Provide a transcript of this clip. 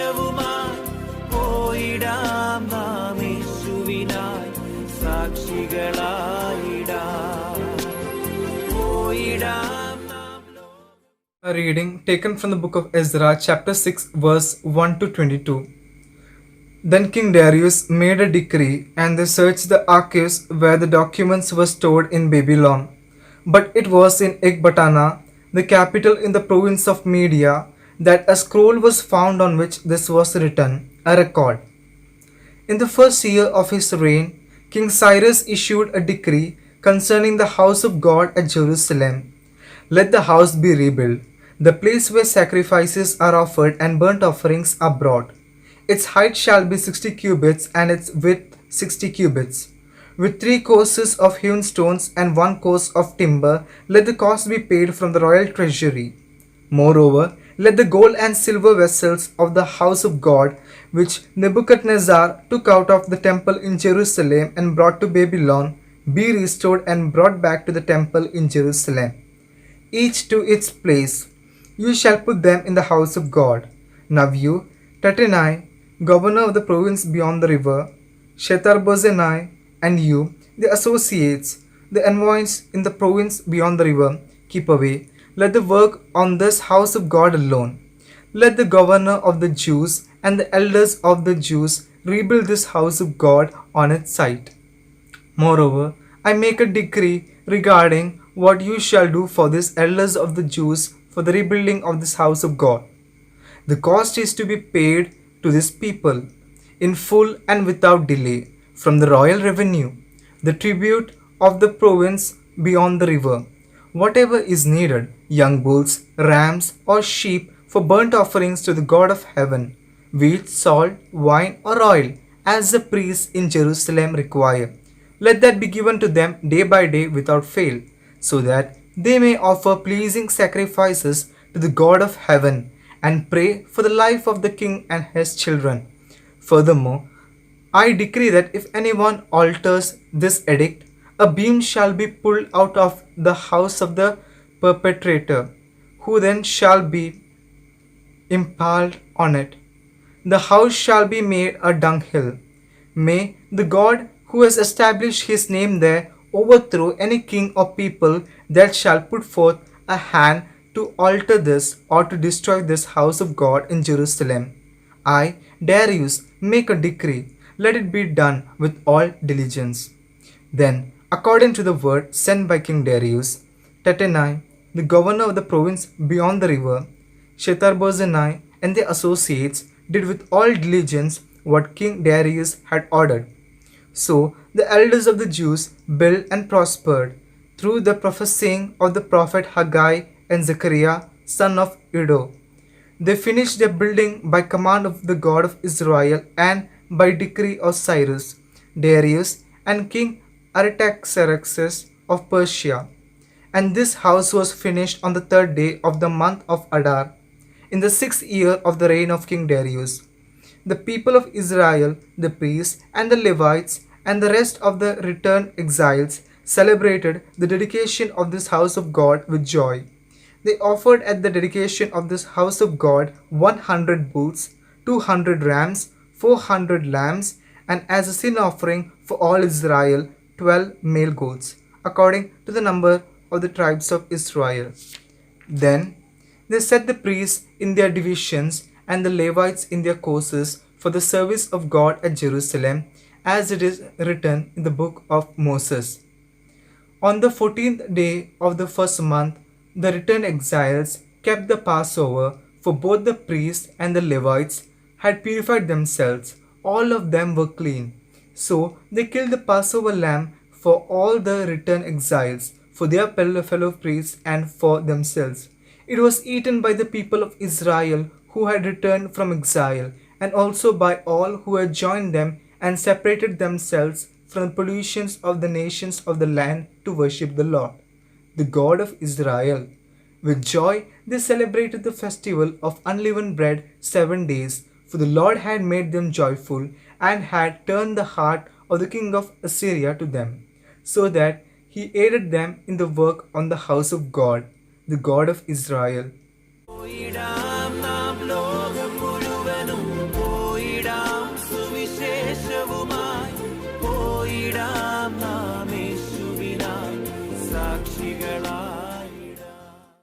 സന്തോഷവുമായി പോയിടാം നാം യേശുവിനായി സാക്ഷികളായിടാം. പോയിടാം നാം. A reading taken from the book of Ezra, chapter 6, verse 1 to 22. Then King Darius made a decree, and they searched the archives where the documents were stored in Babylon. But it was in Ecbatana, the capital in the province of Media, that a scroll was found on which this was written, a record. In the first year of his reign, King Cyrus issued a decree concerning the house of God at Jerusalem. Let the house be rebuilt, the place where sacrifices are offered and burnt offerings are brought. Its height shall be 60 cubits and its width 60 cubits. With 3 courses of hewn stones and 1 course of timber, let the cost be paid from the royal treasury. Moreover, let the gold and silver vessels of the house of God, which Nebuchadnezzar took out of the temple in Jerusalem and brought to Babylon, be restored and brought back to the temple in Jerusalem, each to its place. You shall put them in the house of God. Now you, Tattenai, governor of the province beyond the river, Shethar-bozenai, and you, the associates, the envoys in the province beyond the river, keep away. Let the work on this house of God alone. Let the governor of the Jews and the elders of the Jews rebuild this house of God on its site. Moreover, I make a decree regarding what you shall do for these elders of the Jews for the rebuilding of this house of God. The cost is to be paid to this people in full and without delay from the royal revenue, the tribute of the province beyond the river, whatever is needed, young bulls, rams, or sheep for burnt offerings to the God of heaven, wheat, salt, wine, or oil, as the priests in Jerusalem require. Let that be given to them day by day without fail, so that they may offer pleasing sacrifices to the God of heaven and pray for the life of the king and his children. Furthermore, I decree that if anyone alters this edict, a beam shall be pulled out of the house of the perpetrator, who then shall be impaled on it. The house shall be made a dunghill. May the God who has established his name there overthrow any king or people that shall put forth a hand to alter this or to destroy this house of God in Jerusalem. I, Darius, make a decree. Let it be done with all diligence. Then, according to the word sent by King Darius, Tattenai, the governor of the province beyond the river, Shethar-bozenai, and their associates did with all diligence what King Darius had ordered. So the elders of the Jews built and prospered through the prophesying of the prophet Haggai and Zechariah, son of Iddo. They finished their building by command of the God of Israel and by decree of Cyrus, Darius, and King Artaxerxes of Persia. And this house was finished on the 3rd day of the month of Adar, in the 6th year of the reign of King Darius. The people of Israel, the priests and the Levites, and the rest of the returned exiles celebrated the dedication of this house of God with joy. They offered at the dedication of this house of God 100 bulls, 200 rams, 400 lambs, and as a sin offering for all Israel, 12 male goats, according to the number of the tribes of Israel. Then they set the priests in their divisions and the Levites in their courses for the service of God at Jerusalem, as it is written in the book of Moses. On the 14th day of the first month, the returned exiles kept the Passover, for both the priests and the Levites had purified themselves. All of them were clean. So they killed the Passover lamb for all the returned exiles, for their fellow priests and for themselves. It was eaten by the people of Israel who had returned from exile, and also by all who had joined them and separated themselves from the pollutions of the nations of the land to worship the Lord, the God of Israel. With joy they celebrated the festival of unleavened bread 7 days, for the Lord had made them joyful and had turned the heart of the king of Assyria to them, so that he aided them in the work on the house of God, the God of Israel.